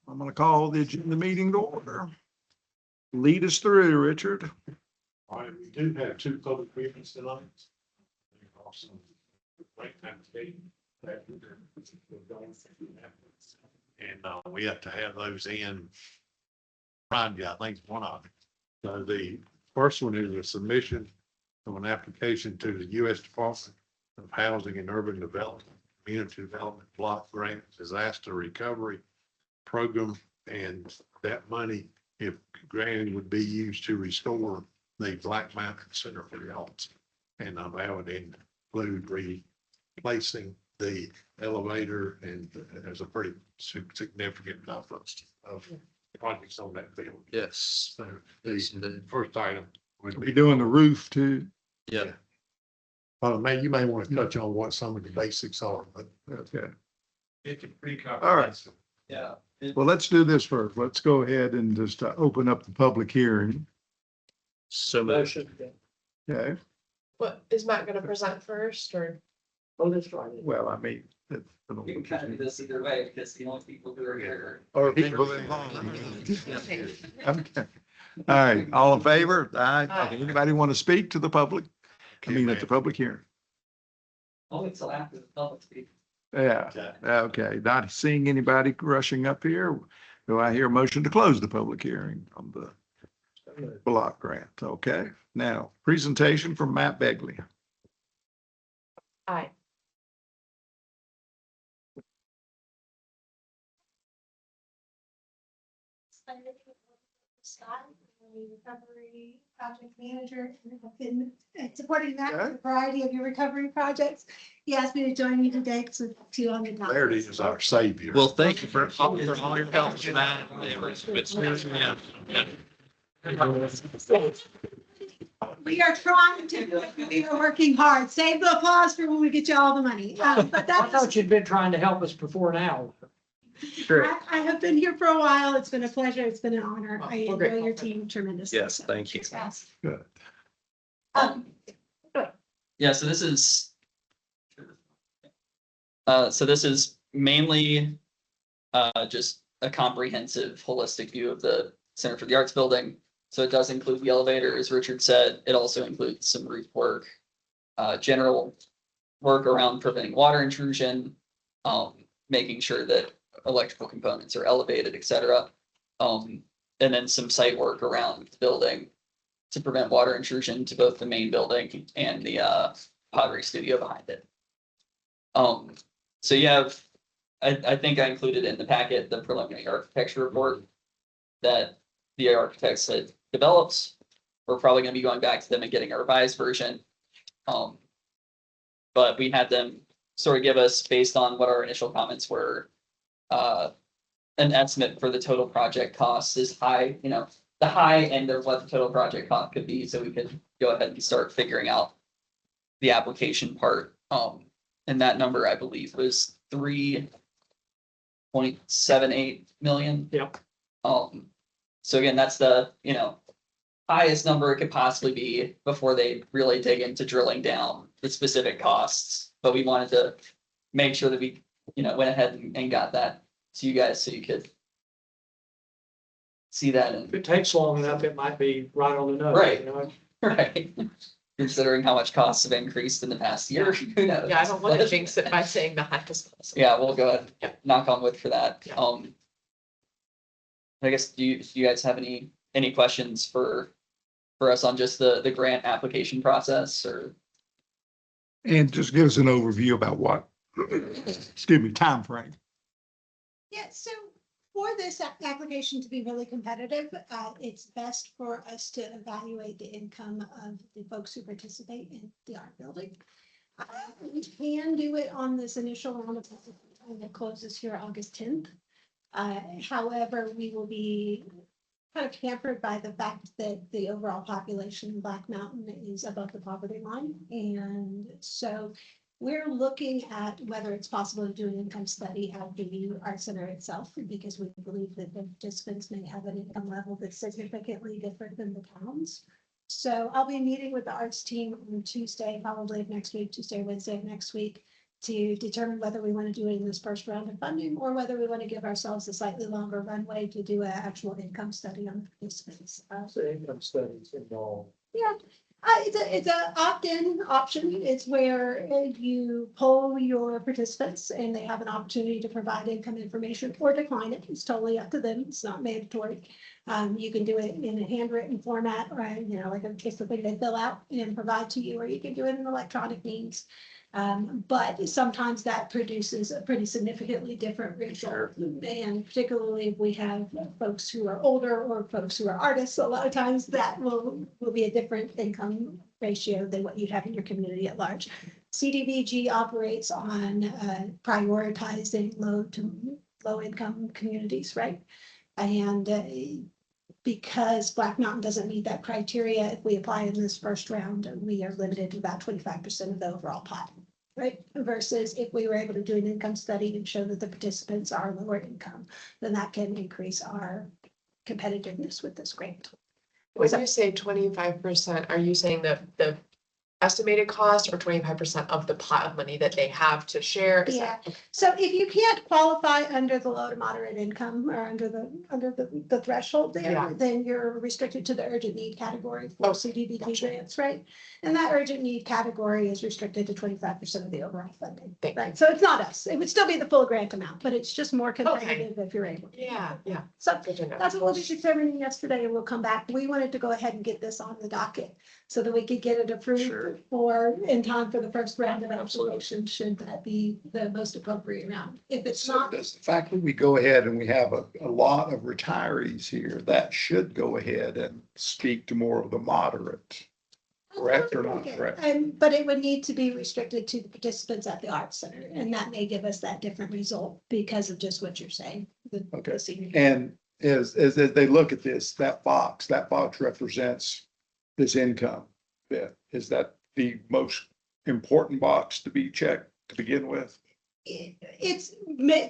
I'm gonna call the agenda meeting to order. Lead us through, Richard. All right, we do have two public hearings tonight. Also, right time to be, that we're going through that. And we have to have those in. Friday, I think, one of them. So the first one is a submission of an application to the U.S. Department of Housing and Urban Development, Community Development Block Grant Disaster Recovery Program. And that money, if granted, would be used to restore the Black Mountain Center for the Arts. And that would include replacing the elevator, and there's a pretty significant number of projects on that field. Yes. So the first item would We're be doing the roof too. Yeah. man, you may want to touch on what some of the basics are, but Okay. it's pretty All right. Yeah. Well, let's do this first. Let's go ahead and just open up the public hearing. So Motion. Okay. What, is Matt gonna present first, or? Oh, that's right. Well, I mean, it's. You can kind of do this either way, because the only people who are here Or people involved. Okay. All right. All in favor? Aye. Aye. Anybody want to speak to the public? I mean, at the Okay. public hearing. only till after the public speak. Yeah. Okay. Not seeing anybody rushing up here. Do I hear a motion to close the public hearing on the block grant? Okay. Now, presentation from Matt Begley. Aye. Scott, the recovery project manager, and have been supporting that Okay. with a variety of your recovery projects. He asked me to join you today because we've got two on the docket. Larry is our savior. Well, thank you for all your help, Matt. We are trying to, we are working hard. Save the applause for when we get you all the money. But I that's, thought you'd been trying to help us before now. I have been here for a while. It's been a pleasure. It's been an honor. I Okay. enjoy your team tremendously. Yes, So, thank you. yes. Good. Yeah, so this is. So this is mainly just a comprehensive, holistic view of the Center for the Arts building. So it does include the elevator, as Richard said. It also includes some roof work, general work around preventing water intrusion, making sure that electrical components are elevated, et cetera. And then some site work around the building to prevent water intrusion to both the main building and the pottery studio behind it. So you have, I think I included in the packet the preliminary architecture report that the architects had developed. We're probably going to be going back to them and getting a revised version. But we had them sort of give us, based on what our initial comments were, an estimate for the total project costs is high, the high end of what the total project cost could be, so we could go ahead and start figuring out the application part. And that number, I believe, was 3.78 million. Yep. So again, that's the, highest number it could possibly be before they really dig into drilling down the specific costs. But we wanted to make sure that we, went ahead and got that to you guys so you could see that. If And it takes long enough, it might be right on the nose. Right. You know? right, considering how much costs have increased in the past year, who knows? Yeah, I don't want to jinx it by saying the highest possible. Yeah, we'll go ahead, Yeah. knock on wood for that. Yeah. I guess, do you guys have any questions for us on just the grant application process, or? And just give us an overview about what, excuse me, timeframe. Yeah, so for this application to be really competitive, it's best for us to evaluate the income of the folks who participate in the art building. We can do it on this initial round of that closes here August 10th. However, we will be kind of hampered by the fact that the overall population in Black Mountain is above the poverty line. And so we're looking at whether it's possible to do an income study at the art center itself, because we believe that the participants may have an income level that's significantly different than the towns. So I'll be meeting with the arts team on Tuesday, probably of next week, Tuesday, Wednesday of next week, to determine whether we want to do it in this first round of funding or whether we want to give ourselves a slightly longer runway to do an actual income study on the participants. So income studies involved. Yeah, it's a opt-in option. It's where you poll your participants and they have an opportunity to provide income information or decline it. It's totally up to them. It's not mandatory. You can do it in a handwritten format, or, like just something they fill out and provide to you, or you can do it in electronic means. But sometimes that produces a pretty significantly different result. And particularly if we have folks who are older or folks who are artists, a lot of times that will be a different income ratio than what you'd have in your community at large. CDBG operates on prioritizing low income communities, right? And because Black Mountain doesn't meet that criteria, if we apply in this first round, we are limited to about 25% of the overall pot, right? Versus if we were able to do an income study and show that the participants are lower income, then that can increase our competitiveness with this grant. When you say 25%, are you saying the estimated cost or 25% of the pot of money that they have to share? Is Yeah, that- so if you can't qualify under the low to moderate income or under the threshold there, Yeah. then you're restricted to the urgent need category for Oh, CDBG gotcha. grants, right? And that urgent need category is restricted to 25% of the overall funding, Thank right? So it's not us. It would still be the full grant amount, but it's just more competitive if you're able. Yeah, yeah, So good to know. that's what we'll be determining yesterday, and we'll come back. We wanted to go ahead and get this on the docket so that we could get it approved Sure. for, in time for the first round of Absolutely. application, should that be the most appropriate round. If it's So not, does the fact that we go ahead and we have a lot of retirees here, that should go ahead and speak to more of the moderate. Correct or not correct? But it would need to be restricted to the participants at the Arts Center, and that may give us that different result because of just what you're saying. Okay. The senior. And as they look at this, that box represents this income bit. Is that the most important box to be checked to begin with? It's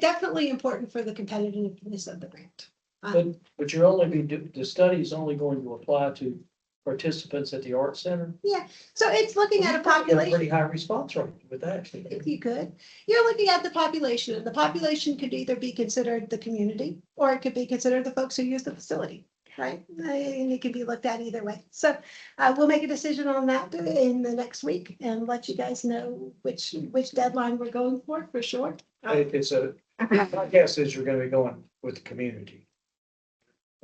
definitely important for the competitiveness of the grant. But you're only the study is only going to apply to participants at the Art Center. So it's looking at a You probably get population. Pretty high response rate with that. If you could, you're looking at the population, and the population could either be considered the community, or it could be considered the folks who use the facility, right? And it can be looked at either way. So we'll make a decision on that in the next week and let you guys know which deadline we're going for sure. My guess is you're gonna be going with the community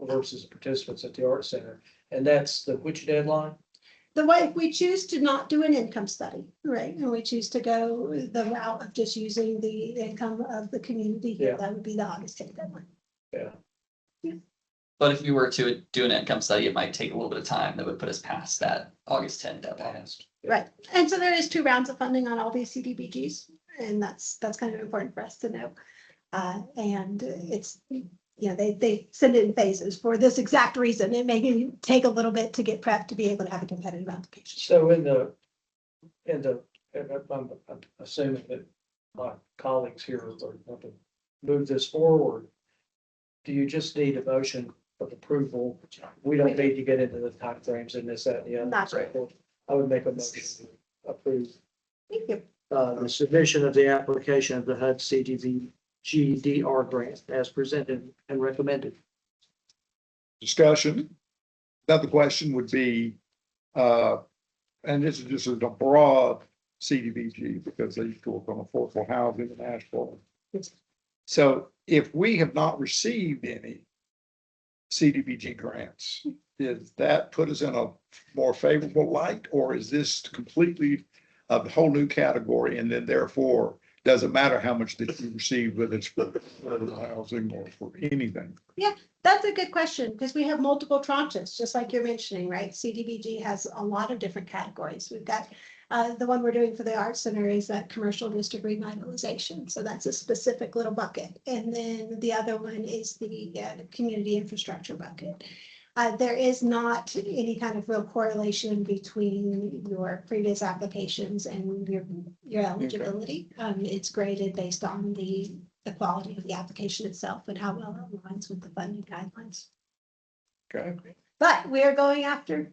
versus participants at the Art Center. And that's which deadline? The way, if we choose to not do an income study, right, and we choose to go the route of just using the income of the community here, Yeah. that would be the August 10th deadline. But if we were to do an income study, it might take a little bit of time. That would put us past that August 10th deadline. Right, and so there is 2 rounds of funding on all these CDBGs, and that's kind of important for us to know. And it's, they send it in phases for this exact reason. It may take a little bit to get prepped to be able to have a competitive application. So I'm assuming that my colleagues here are going to move this forward. Do you just need a motion of approval? We don't need to get into the timeframes in this, that, and the other. Not right. I would make a motion to approve Thank you. the submission of the application of the HUD CDBG-DR grant as presented and recommended. Discussion. Another question would be, and this is just a broad CDBG because they used to work on affordable housing in Asheville. So if we have not received any CDBG grants, does that put us in a more favorable light, or is this completely a whole new category, and then therefore doesn't matter how much that you receive, whether it's for housing or for anything? That's a good question, because we have multiple tranches, just like you're mentioning, right? CDBG has a lot of different categories. We've got the one we're doing for the Arts Center is that commercial district revitalization. So that's a specific little bucket. And then the other one is the community infrastructure bucket. There is not any kind of real correlation between your previous applications and your eligibility. It's graded based on the quality of the application itself and how well it aligns with the funding guidelines. Okay. But we are going after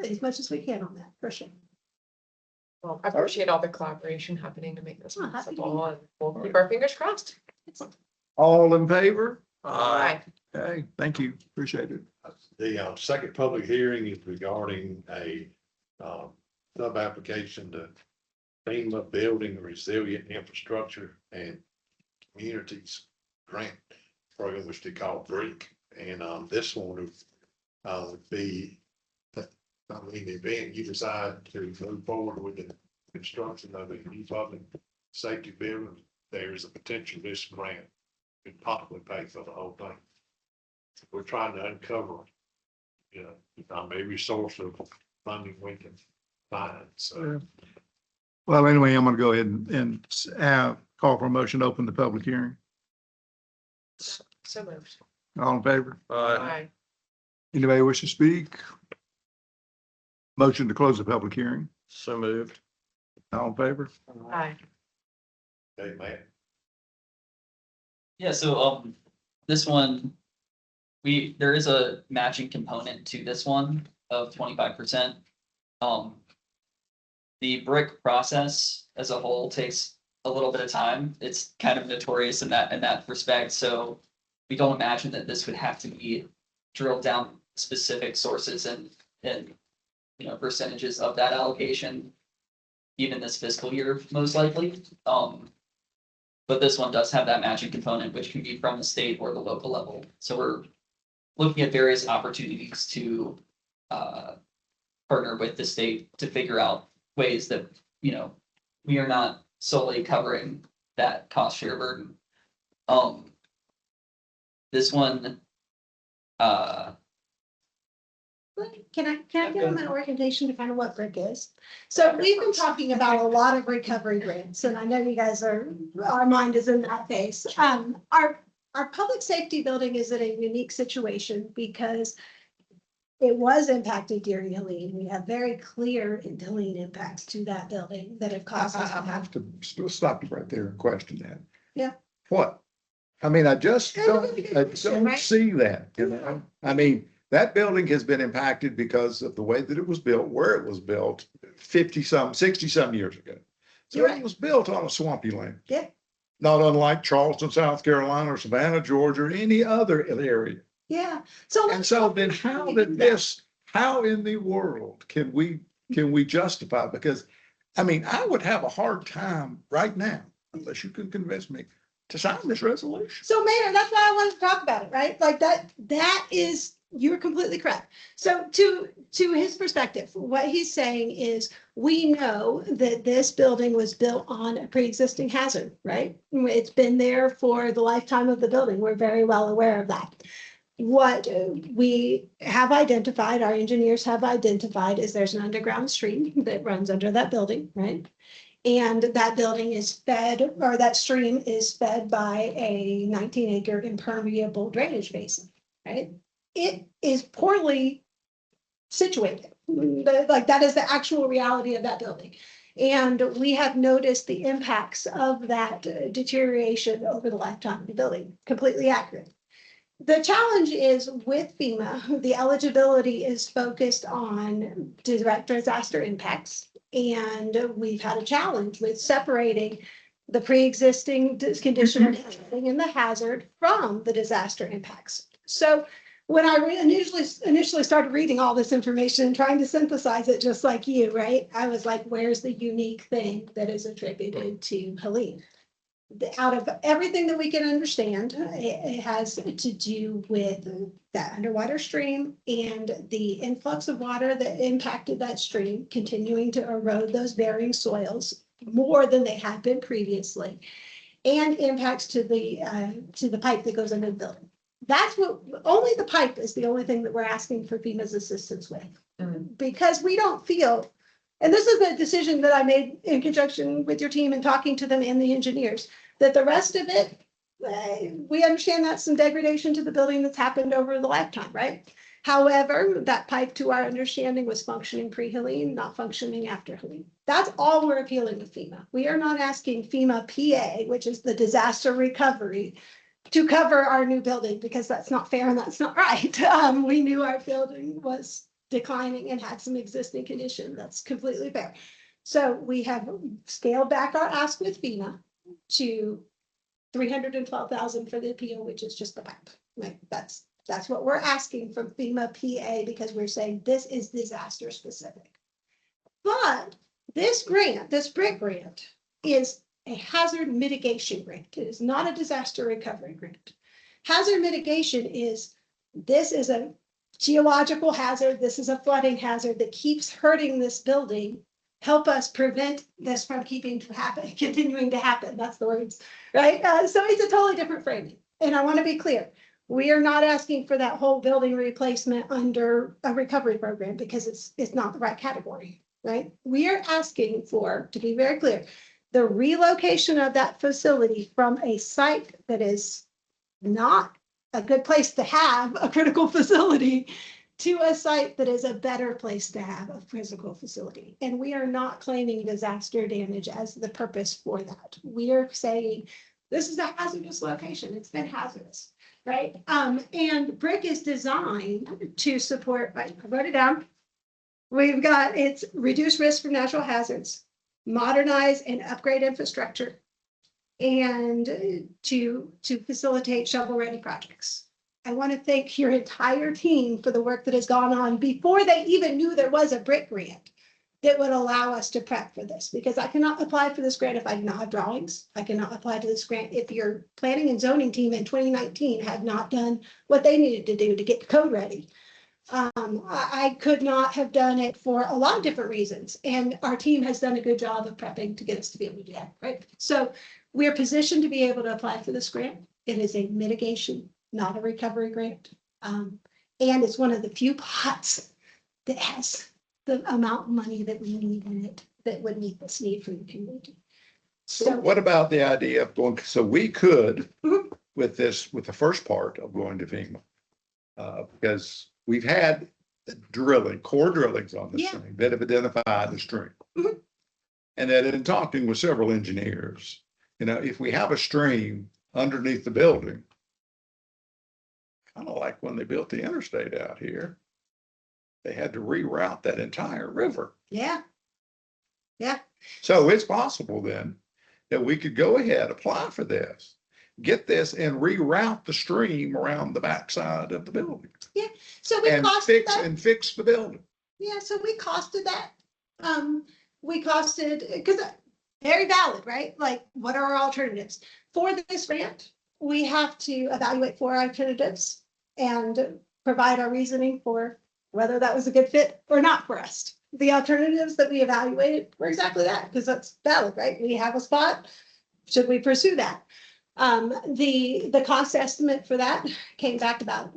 as much as we can on that, for sure. Well, I appreciate all the collaboration happening to make this Oh, happy to be possible, and we'll keep our fingers crossed. All in favor? Aye. Okay, thank you. Appreciate it. The second public hearing is regarding a sub-application to FEMA Building Resilient Infrastructure and Communities Grant Program, which they call BRIC. And this one would be, in the event you decide to move forward with the construction of a new public safety building, there is a potential this grant could possibly pay for the whole thing. We're trying to uncover, every source of funding we can find, so. Well, anyway, I'm gonna go ahead and call for a motion to open the public hearing. So moved. All in favor? Aye. Anybody wish to speak? Motion to close the public hearing. So moved. All in favor? Aye. Okay, Matt. Yeah, so, this one, there is a matching component to this one of 25%. The BRIC process as a whole takes a little bit of time. It's kind of notorious in that respect, so we don't imagine that this would have to be drilled down specific sources and percentages of that allocation, even this fiscal year, most likely. But this one does have that matching component, which can be from the state or the local level. So we're looking at various opportunities to partner with the state to figure out ways that, we are not solely covering that cost share burden. This one, Can I give them an orientation to kind of what BRIC is? So we've been talking about a lot of recovery grants, and I know you guys our mind is in that phase. Our public safety building is in a unique situation because it was impacted during Helene. We have very clear Helene impacts to that building that have caused us. I have to stop you right there and question that. Yeah. What? I mean, I just Kind of a big question, right? see that, I mean, that building has been impacted because of the way that it was built, where it was built 60-some years ago. So You're it right. was built on a swampy land. Yeah. Not unlike Charleston, South Carolina, or Savannah, Georgia, or any other area. Yeah. So. And so then how in the world can we justify? Because, I mean, I would have a hard time right now, unless you can convince me, to sign this resolution. So Mayor, that's why I wanted to talk about it, right? Like that is, you're completely correct. So to his perspective, what he's saying is, we know that this building was built on a pre-existing hazard, right? It's been there for the lifetime of the building. We're very well aware of that. What we have identified, our engineers have identified, is there's an underground stream that runs under that building, right? And that building is fed, or that stream is fed by a 19-acre impermeable drainage basin, right? It is poorly situated. Like, that is the actual reality of that building. And we have noticed the impacts of that deterioration over the lifetime of the building. Completely accurate. The challenge is with FEMA, the eligibility is focused on direct disaster impacts. And we've had a challenge with separating the pre-existing condition of building and the hazard from the disaster impacts. So when I initially started reading all this information and trying to synthesize it just like you, right? I was like, where's the unique thing that is attributed to Helene? Out of everything that we can understand, it has to do with that underwater stream and the influx of water that impacted that stream, continuing to erode those bearing soils more than they had been previously, and impacts to the pipe that goes under the building. That's what, only the pipe is the only thing that we're asking for FEMA's assistance with, because we don't feel. And this is a decision that I made in conjunction with your team and talking to them and the engineers, that the rest of it, we understand that's some degradation to the building that's happened over the lifetime, right? However, that pipe, to our understanding, was functioning pre-Helene, not functioning after Helene. That's all we're appealing with FEMA. We are not asking FEMA PA, which is the disaster recovery, to cover our new building, because that's not fair and that's not right. We knew our building was declining and had some existing condition. That's completely fair. So we have scaled back our ask with FEMA to 312,000 for the appeal, which is just the pipe. Right? That's what we're asking from FEMA PA because we're saying this is disaster specific. But this grant, this BRIC grant, is a hazard mitigation grant. It is not a disaster recovery grant. Hazard mitigation is, this is a geological hazard, this is a flooding hazard that keeps hurting this building. Help us prevent this from continuing to happen. That's the words, right? So it's a totally different framing. And I want to be clear, we are not asking for that whole building replacement under a recovery program because it's not the right category, right? We are asking for, to be very clear, the relocation of that facility from a site that is not a good place to have a critical facility to a site that is a better place to have a physical facility. And we are not claiming disaster damage as the purpose for that. We are saying this is a hazardous location. It's been hazardous, right? And BRIC is designed to support, I wrote it down. We've got it's reduce risk from natural hazards, modernize and upgrade infrastructure, and to facilitate shovel-ready projects. I want to thank your entire team for the work that has gone on before they even knew there was a BRIC grant that would allow us to prep for this, because I cannot apply for this grant if I do not have drawings. I cannot apply to this grant if your planning and zoning team in 2019 had not done what they needed to do to get the code ready. I could not have done it for a lot of different reasons, and our team has done a good job of prepping to get us to be able to do that, right? So we're positioned to be able to apply for this grant. It is a mitigation, not a recovery grant. And it's one of the few pots that has the amount of money that we need in it that would meet this need for the community. So what about the idea of going, so we could, Mhm. with this, with the first part of going to FEMA, because we've had core drillings on this Yeah. thing that have identified the stream. Mhm. And that in talking with several engineers, if we have a stream underneath the building, kind of like when they built the interstate out here, they had to reroute that entire river. Yeah. Yeah. So it's possible then that we could go ahead, apply for this, get this and reroute the stream around the backside of the building So we and costed that. fix the building. Yeah, so we costed that. We costed, because very valid, right? Like, what are our alternatives? For this grant, we have to evaluate 4 alternatives and provide our reasoning for whether that was a good fit or not for us. The alternatives that we evaluated were exactly that, because that's valid, right? We have a spot. Should we pursue that? The cost estimate for that came back about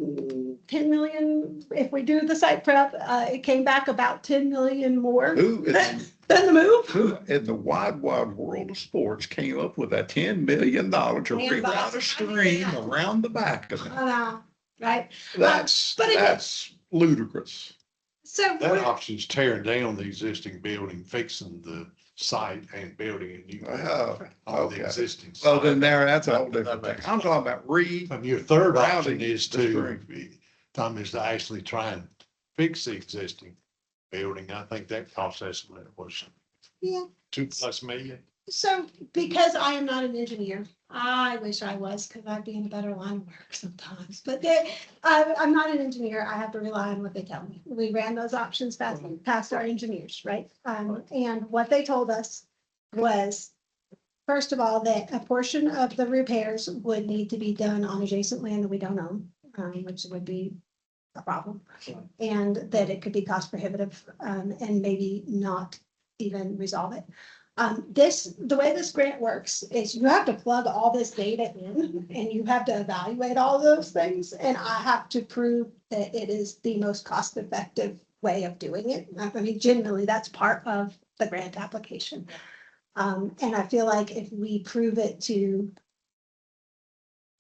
10 million. If we do the site prep, it came back about 10 million more Who than the move. who in the wide world of sports came up with that $10 million to Man, reroute a stream around the back of it? I know, right? That's ludicrous. So That option's tearing down the existing building, fixing the site and building a new Oh, on the okay. existing. Well, site. then that's a whole different thing. I'm talking about And your third option routing is the to actually try and fix the existing building. I think that cost estimate was yeah, $2+ million. so because I am not an engineer, I wish I was, because I'd be in a better line of work sometimes. But I'm not an engineer. I have to rely on what they tell me. We ran those options past our engineers, right? And what they told us was, first of all, that a portion of the repairs would need to be done on adjacent land that we don't own, which would be a problem. And that it could be cost prohibitive, and maybe not even resolve it. The way this grant works is you have to plug all this data in and you have to evaluate all those things. And I have to prove that it is the most cost effective way of doing it. I mean, generally, that's part of the grant application. And I feel like if we prove it to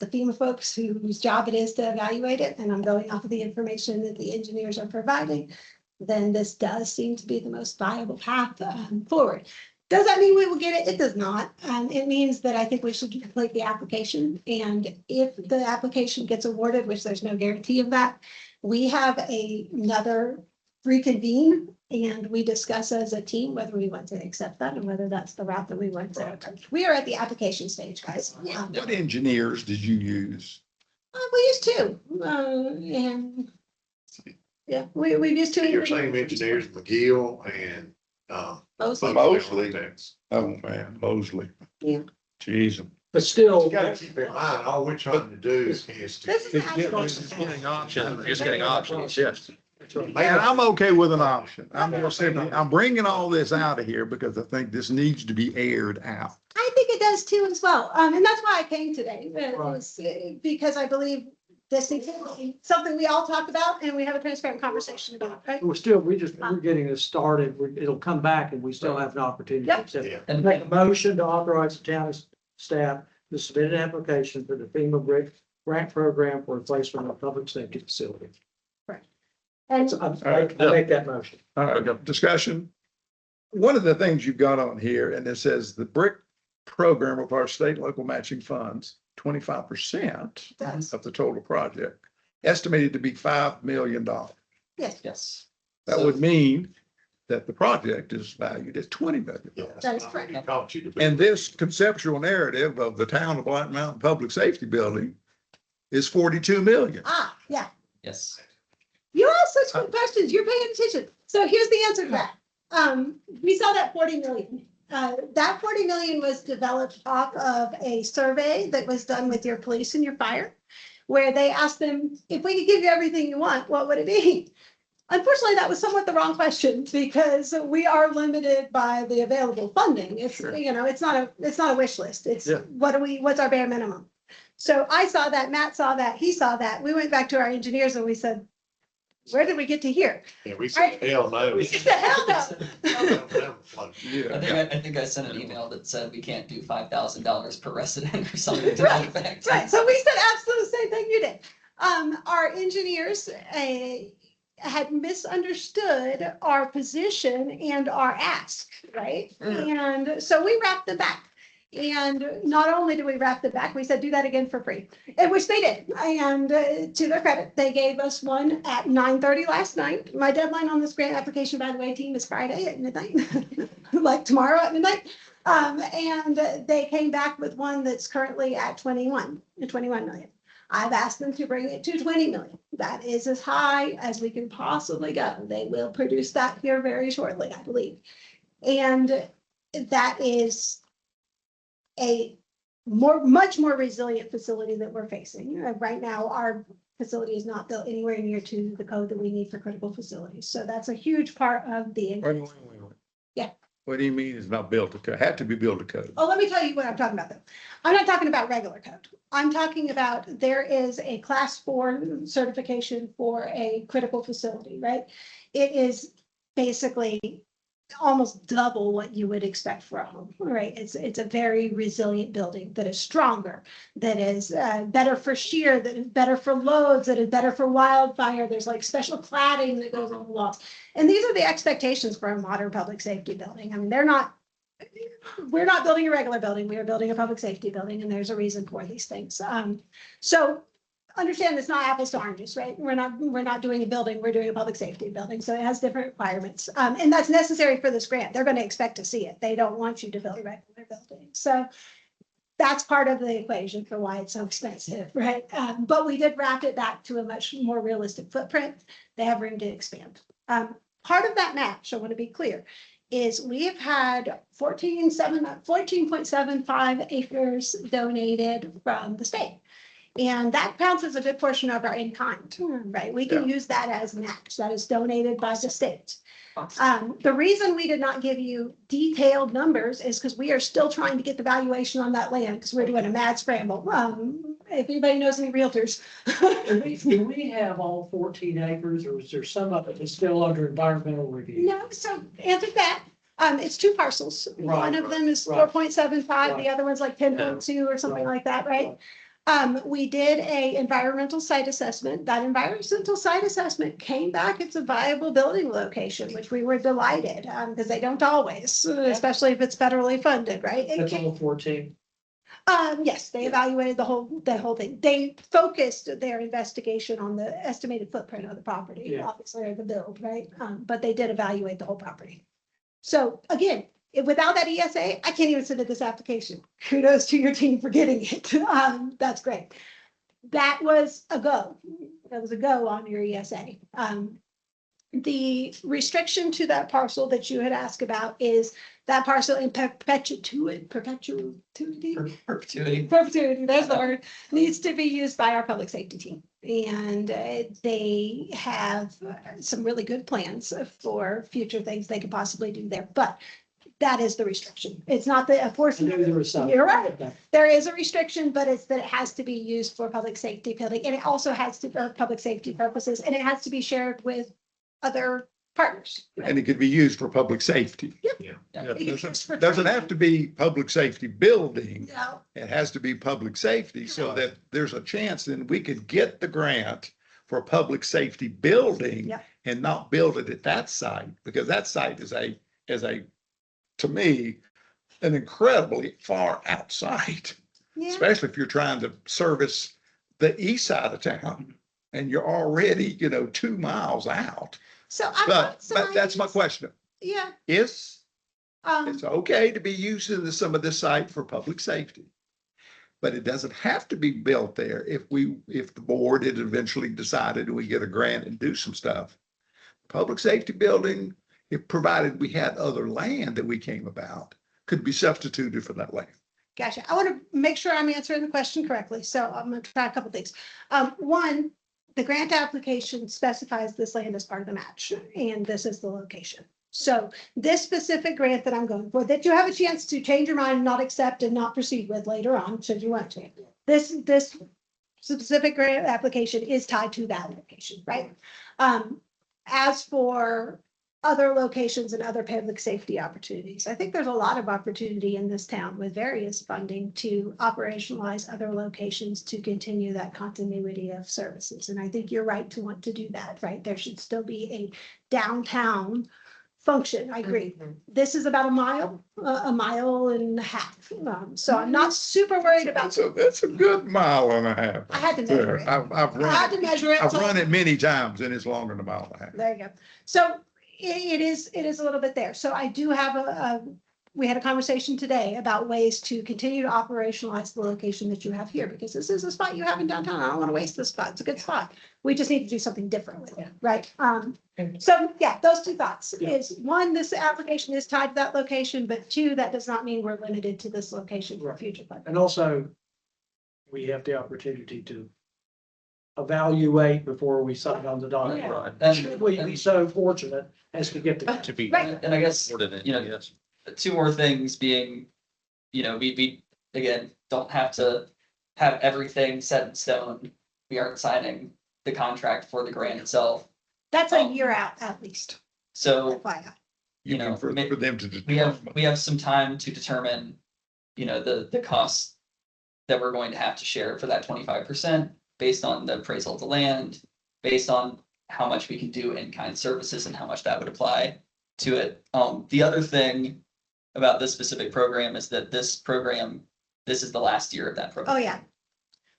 the FEMA folks whose job it is to evaluate it, and I'm going off of the information that the engineers are providing, then this does seem to be the most viable path forward. Does that mean we will get it? It does not. It means that I think we should complete the application. And if the application gets awarded, which there's no guarantee of that, we have another reconvene And we discuss as a team whether we want to accept that and whether that's the route that we want to. We are at the application stage, guys. What engineers did you use? We used two, and yeah, we've used two. Your same engineers, McGill and, Mostly. Mostly. Oh, man, Mosley. Yeah. Jeez. But still, you gotta keep in mind, all we're trying to do is to. This is Getting options, just getting options, yes. And I'm okay with an option. I'm bringing all this out of here because I think this needs to be aired out. I think it does too as well. And that's why I came today, because I believe this needs to be something we all talk about and we have a transparent conversation about, right? we're getting this started. It'll come back and we still have an opportunity. Yep. Yeah. And make a motion to authorize the town staff to submit an application for the FEMA BRIC grant program for replacement of public safety facility. And So I make that motion. All right, discussion. One of the things you've got on here, and it says the BRIC program requires state and local matching funds, 25% does. of the total project, estimated to be $5 million. Yes. That would mean that the project is valued at 20 million. Yeah. That is correct. Caught you to be- And this conceptual narrative of the town of Black Mountain Public Safety Building is 42 million. Yeah. Yes. You ask such good questions. You're paying attention. So here's the answer to that. We saw that 40 million. That 40 million was developed off of a survey that was done with your police and your fire, where they asked them, if we could give you everything you want, what would it be? Unfortunately, that was somewhat the wrong question because we are limited by the available funding. It's, Sure. it's not a wish list. It's Yeah. what's our bare minimum? So I saw that, Matt saw that, he saw that. We went back to our engineers and we said, where did we get to here? Yeah, we said, hell no. We said, hell no. Yeah. I think I sent an email that said we can't do $5,000 per resident or something to Right, that effect. Right, so we said absolutely the same thing you did. Our engineers had misunderstood our position and our ask, right? And so we wrapped them back. And not only do we wrap them back, we said, do that again for free, and which they did. And to their credit, they gave us one at 9:30 last night. My deadline on this grant application, by the way, team, is Friday at midnight, like tomorrow at midnight. And they came back with one that's currently at 21 million. I've asked them to bring it to 20 million. That is as high as we can possibly go. They will produce that here very shortly, I believe. And that is a much more resilient facility that we're facing. Right now, our facility is not built anywhere near to the code that we need for critical facilities. So that's a huge part of the. Wait. Yeah. What do you mean it's not built to code? Had to be built to code. Oh, let me tell you what I'm talking about though. I'm not talking about regular code. I'm talking about there is a class 4 certification for a critical facility, right? It is basically almost double what you would expect for a home, right? It's a very resilient building that is stronger, that is better for shear, that is better for loads, that is better for wildfire. There's like special cladding that goes on the walls. And these are the expectations for a modern public safety building. I mean, we're not building a regular building. We are building a public safety building, and there's a reason for these things. So understand it's not apples to oranges, right? We're not doing a building, we're doing a public safety building. So it has different requirements. And that's necessary for this grant. They're going to expect to see it. They don't want you to build a regular building. So that's part of the equation for why it's so expensive, right? But we did wrap it back to a much more realistic footprint. They have room to expand. Part of that match, I want to be clear, is we have had 14.75 acres donated from the state. And that counts as a good portion of our in-kind, right? We can use that as match. That is donated by the state. The reason we did not give you detailed numbers is because we are still trying to get the valuation on that land because we're doing a mad scramble. If anybody knows any realtors. Do we have all 14 acres or is there some of it that's still under environmental review? No, so answer that. It's 2 parcels. One of them is 4.75, the other one's like 10.2 or something like that, right? We did a environmental site assessment. That environmental site assessment came back. It's a viable building location, which we were delighted because they don't always, especially if it's federally funded, right? That's all 14. Yes, they evaluated the whole thing. They focused their investigation on the estimated footprint of the property, Yeah. obviously, or the build, right? But they did evaluate the whole property. So again, without that ESA, I can't even submit this application. Kudos to your team for getting it. That's great. That was a go. That was a go on your ESA. The restriction to that parcel that you had asked about is that parcel in perpetuity, there's the word, needs to be used by our public safety team. And they have some really good plans for future things they could possibly do there, but that is the restriction. It's not the I enforcement. knew there was some. You're right. There is a restriction, but it's that it has to be used for public safety building, and it also has to, for public safety purposes, and it has to be shared with other partners. And it could be used for public safety. It can be used for Doesn't have to be public safety building. No, It has to be public safety so that there's a chance that we could get the grant for a public safety building Yep. and not build it at that site, because that site is to me, an incredibly far out site, yeah, especially if you're trying to service the east side of town and you're already, 2 miles out. so I've got some But that's my ideas. question. Yeah, It's okay to be using some of this site for public safety. But it doesn't have to be built there if the board had eventually decided we get a grant and do some stuff. Public safety building, if provided we had other land that we came about, could be substituted for that land. gotcha. I want to make sure I'm answering the question correctly, so I'm gonna try a couple things. One, the grant application specifies this land as part of the match, and this is the location. So this specific grant that I'm going for, that you have a chance to change your mind, not accept and not proceed with later on, should you want to. This specific grant application is tied to that location, right? As for other locations and other public safety opportunities, I think there's a lot of opportunity in this town with various funding to operationalize other locations to continue that continuity of services. And I think you're right to want to do that, right? There should still be a downtown function. I agree. This is about a mile and a half. So I'm not super worried about, That's a good mile and a half. I had to measure there. it. I've I had to run, measure it. I've so- run it many times and it's longer than a mile and a half. There you go. So it is a little bit there. So I do have we had a conversation today about ways to continue to operationalize the location that you have here, because this is a spot you have in downtown. I don't want to waste this spot. It's a good spot. We just need to do something different with it, right? So yeah, those two thoughts is one, this application is tied to that location, but two, that does not mean we're limited to this location for future funding. And also, we have the opportunity to evaluate before we sign on the dotted Yeah. line. Should we be so fortunate as to get the. To be. Right. And I guess, Ordinate, you know, yes. two more things being, we again, don't have to have everything set in stone. We aren't signing the contract for the grant itself. That's a year out at least. So FYI. You know, For them to we have, determine. some time to determine, the costs that we're going to have to share for that 25% based on the appraisal of the land, based on how much we can do in kind services and how much that would apply to it. The other thing about this specific program is that this is the last year of that program. Oh, yeah.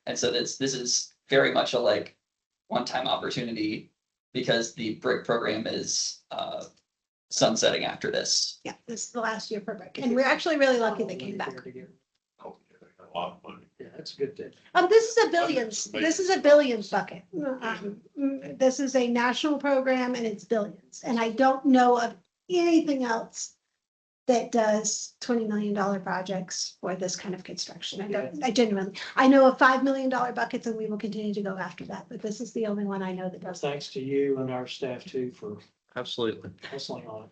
And so this is very much a one-time opportunity because the BRIC program is sunsetting after this. Yeah, this is the last year for BRIC. And we're actually really lucky they came back. Oh, yeah, they got a lot of money. Yeah, that's a good thing. This is a billions bucket. This is a national program and it's billions. And I don't know of anything else that does $20 million projects for this kind of construction. I know of $5 million buckets and we will continue to go after that, but this is the only one I know that does. Thanks to you and our staff too for Absolutely. hustling on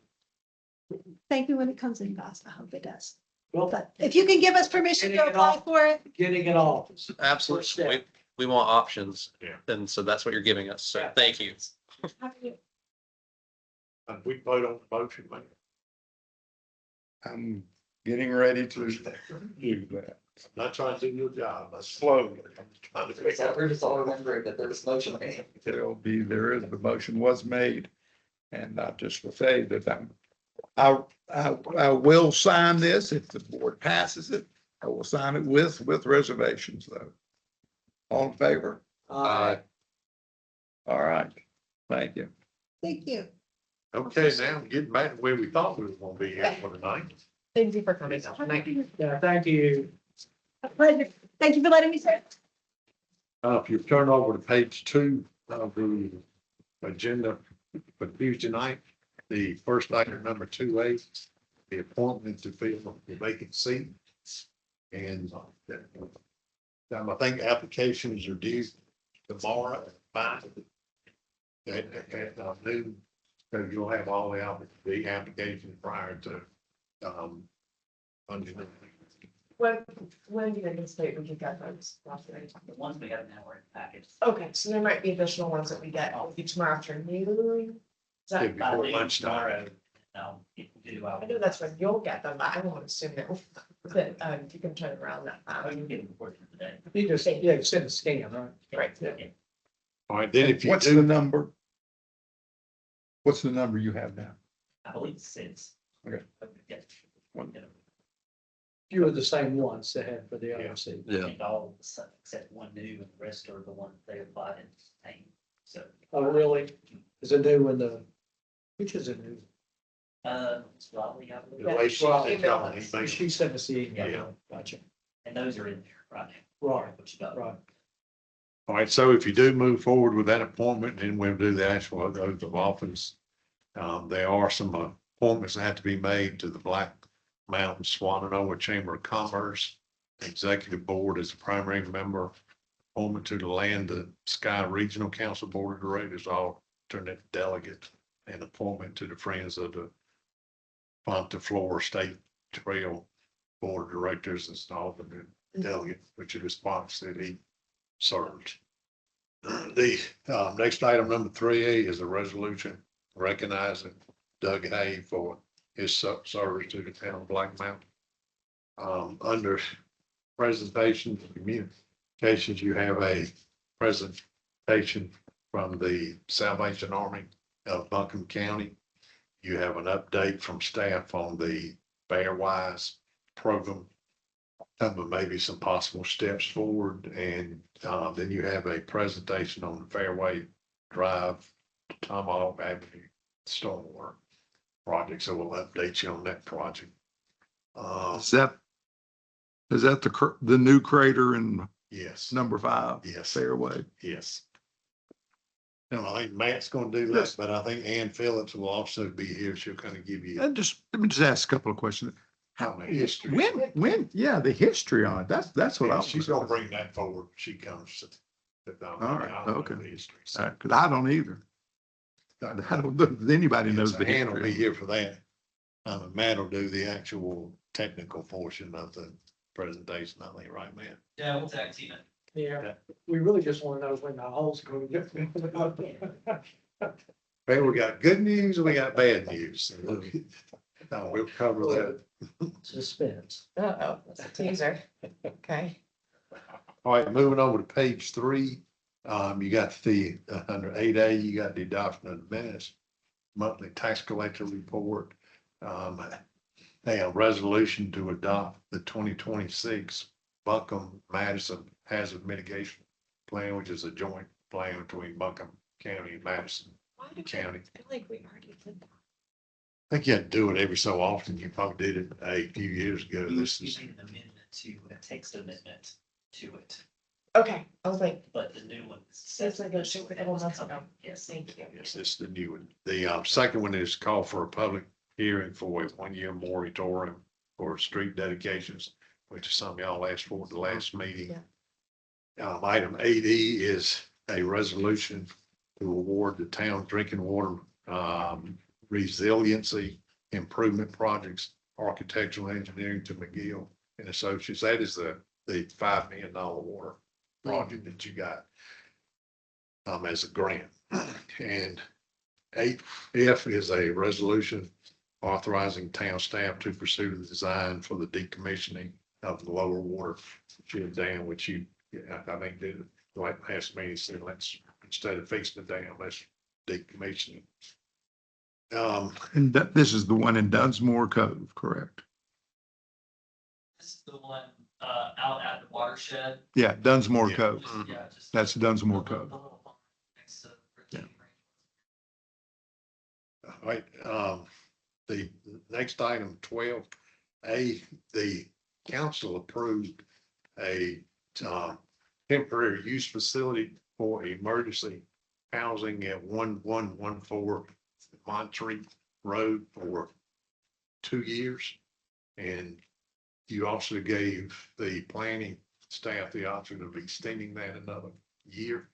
it. Thank you when it comes in fast. I hope it does. Well, But if you can give us permission to apply for it, getting it off. Absolutely. We want options. Yeah. And so that's what you're giving us. So Yeah. thank you. And we vote on the motion, man. I'm getting ready to do that. Not trying to do your job, but slowly. I'm trying to figure out. We're just all remembering that there's motion made. The motion was made. And I just will say that I will sign this if the board passes it. I will sign it with reservations though. All in favor? Uh, All right, thank you. Thank you. Okay, now getting back to where we thought we were gonna be here for tonight. Thank you for coming out tonight. yeah, thank you. A pleasure. Thank you for letting me say. If you turn over to page 2 of the agenda for Tuesday night, the first item, number 2A, the appointment to fill the vacant seat. And I think applications are due tomorrow at 5. At noon, so you'll have all the applications prior to, Monday night. When do you anticipate we could get those? The ones we have now are in packets. Okay, so there might be additional ones that we get tomorrow afternoon. Is Yeah, that, before By noon lunchtime. tomorrow, if we do, I know that's when you'll get them, but I won't assume that, you can turn around that I fast. can get them before the end of the day. You just, yeah, send a scan, right? Right. Yeah. All right, then if you What's the do, number? What's the number you have now? I believe it's 6. Okay. Yeah. One. Yeah. Few of the same ones they had for the Yeah. other seat. I think all except one new and the rest are the ones they applied in paint. So, Oh, really? Is a new one which is a new? it's Raleigh, I the believe, way she Well, said, email y'all, us. he She sent us the email. Yeah. Gotcha. and those are in there right now. Right, What you got. right. All right, so if you do move forward with that appointment, then we'll do the actual oath of office. There are some appointments that have to be made to the Black Mountain Swananoa Chamber of Commerce. Executive Board is a primary member. Appointment to the Land and Sky Regional Council Board of Directors, alternate delegate, and appointment to the Friends of the Ponte Flora State Trail Board of Directors as an alternate delegate, which is the spots that he served. The next item, number 3A, is a resolution recognizing Doug Hay for his service to the town of Black Mountain. Under presentations and communications, you have a presentation from the Salvation Army of Buncombe County. You have an update from staff on the Bearwise program, maybe some possible steps forward, and then you have a presentation on the Fairway Drive Tomahawk Avenue stormwater project, so we'll update you on that project. Is that the new crater in Yes, number 5? yes, Fairway. yes. And I think Matt's gonna do that, but I think Ann Phillips will also be here. She'll kind of give you And let me just ask a couple of questions. how the history. Yeah, the history on it. That's what I Yeah, was. she's gonna bring that forward. when She comes. All right, okay. The history. So, Cause I don't either. I don't know if anybody yeah, knows so the Ann will be history. here for that. Matt will do the actual technical portion of the presentation, I think, right, Matt? Yeah, we'll tag team it. Yeah, we really just want to know when the hole's going to get. Well, we got good news and we got bad news. So, we'll cover that. Suspense. Uh-oh, that's a teaser. Okay. All right, moving over to page 3. You got the, under 8A, you got the adoption of the minutes, monthly tax collector report. A resolution to adopt the 2026 Buncombe Madison Hazard Mitigation Plan, which is a joint plan between Buncombe County and Madison Why did we County. feel like we already did that? I think you have to do it every so often. You probably did it a few years ago. You This is, made an amendment to, a text amendment to it, Okay, I was like, but the new one. Seems like it should be a couple months ago. Yes. thank you. yes, this is the new one. The second one is call for a public hearing for a 1-year moratorium for street dedications, which is something y'all asked for at the last meeting. Item 8E is a resolution to award the town drinking water resiliency improvement projects, architectural engineering to McGill and Associates. That is the $5 million water project that you got as a grant. And 8F is a resolution authorizing town staff to pursue the design for the decommissioning of the lower water shed dam, which you, I think did last meeting said, let's, instead of fixing the dam, let's decommission it. And this is the one in Dunsmore Cove, correct? This is the one Out at the watershed. Yeah, Dunsmore Yeah. Cove. Yeah, just. That's Dunsmore the Cove. little farm next to Yeah. Virginia Range. All right, the next item, 12A, the council approved a, temporary use facility for emergency housing at 1114 Monterey Road for 2 years. And you also gave the planning staff the option of extending that another year.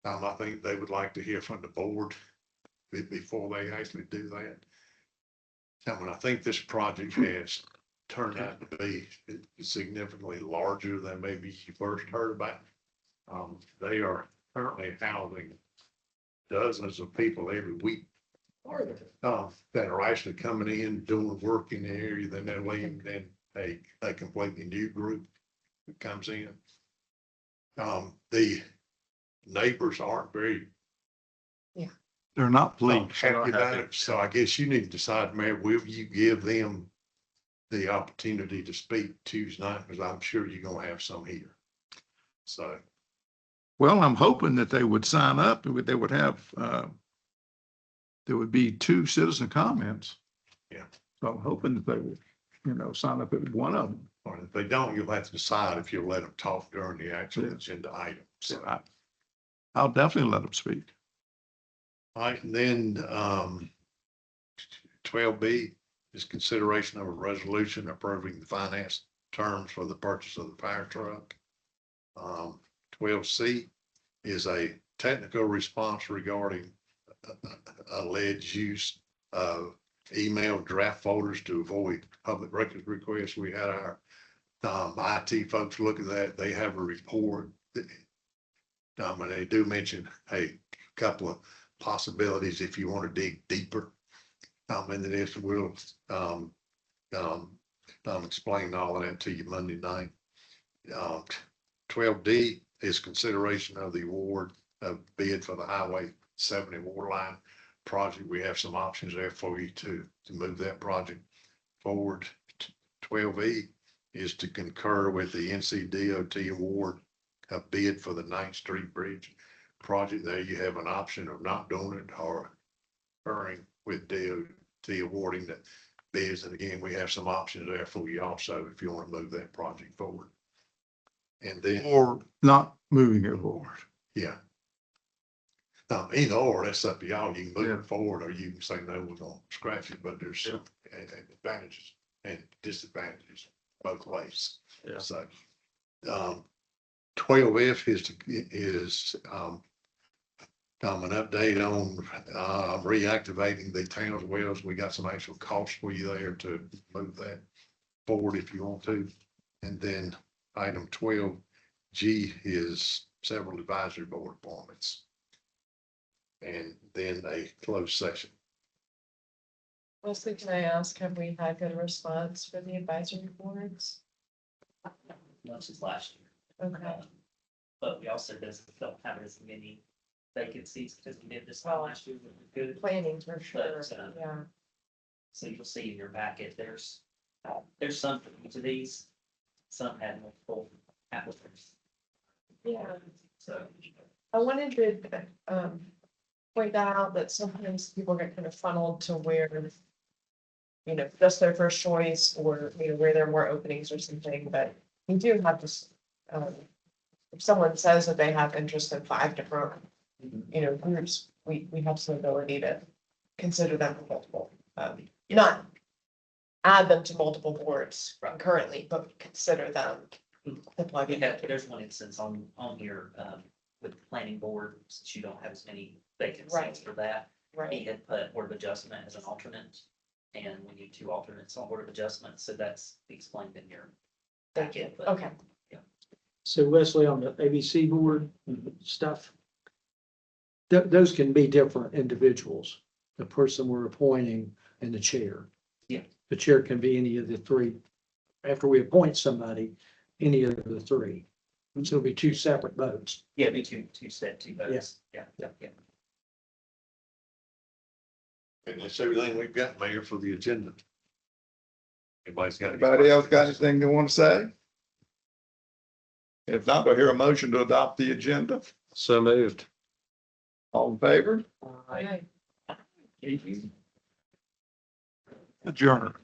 I think they would like to hear from the board before they actually do that. I think this project has turned out to be significantly larger than maybe you first heard about. They are currently housing dozens of people every week. That are actually coming in, doing work in the area, then they're leaving, then a completely new group that comes in. The neighbors aren't very They're not pleased. happy about it, so I guess you need to decide, Mayor, will you give them the opportunity to speak Tuesday night, because I'm sure you're gonna have some here. So, Well, I'm hoping that they would sign up, they would have, there would be 2 citizen comments. Yeah. So I'm hoping that they would, sign up at one of them. or if they don't, you'll have to decide if you'll let them talk during the actual Yeah. agenda item. So, I'll definitely let them speak. all right, and then, 12B is consideration of a resolution approving the finance terms for the purchase of the fire truck. 12C is a technical response regarding alleged use of email draft folders to avoid public records requests. We had our IT folks look at that. They have a report. And they do mention a couple of possibilities if you want to dig deeper into this. We'll explain all of that to you Monday night. 12D is consideration of the award of bid for the Highway 70 water line project. We have some options there for you to move that project forward. 12E is to concur with the NCDOT award of bid for the 9th Street Bridge project. There you have an option of not doing it or concurring with DOT awarding the bids. And again, we have some options there for you also if you want to move that project forward. And then, Or not moving it forward. yeah. Either or, that's up to y'all. You can move Yeah. it forward or you can say, no, we're gonna scratch it, but there's advantages and disadvantages both ways. Yeah. So, 12F is an update on, reactivating the town's wells. We got some actual costs for you there to move that forward if you want to. And then item 12G is several advisory board appointments. And then a closed session. Leslie, can I ask, have we had good response for the advisory boards? Much as last year. Okay, But we also don't have as many vacancies because we did this one last year, which was good. planning for sure, But, yeah. So you'll see in your packet, there's some for each of these. Some had multiple applicants. Yeah, So, I wanted to, point that out, that sometimes people get kind of funneled to where, just their first choice, or, where there are more openings or something, but we do have this, if someone says that they have interest in 5 different, groups, we have some ability to consider them for multiple, not add them to multiple boards currently, but consider them to plug in. there's one instance on here, with the planning board, since you don't have as many vacancies Right. for that. He Right, had put Board of Adjustment as an alternate, and we need 2 alternates on Board of Adjustment, so that's explained in your. thank you, packet, but- okay. So Wesley, on the ABC board stuff, those can be different individuals, the person we're appointing and the chair. Yeah. The chair can be any of the 3. After we appoint somebody, any of the 3. So it'll be 2 separate votes. Yeah, it'd be two votes. Yeah. And that's everything we've got, Mayor, for the agenda. Everybody's got. Anybody else got anything they want to say? If not, do I hear a motion to adopt the agenda? So moved. All in favor? Right. Adjourn.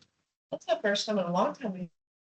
That's the first time in a long time we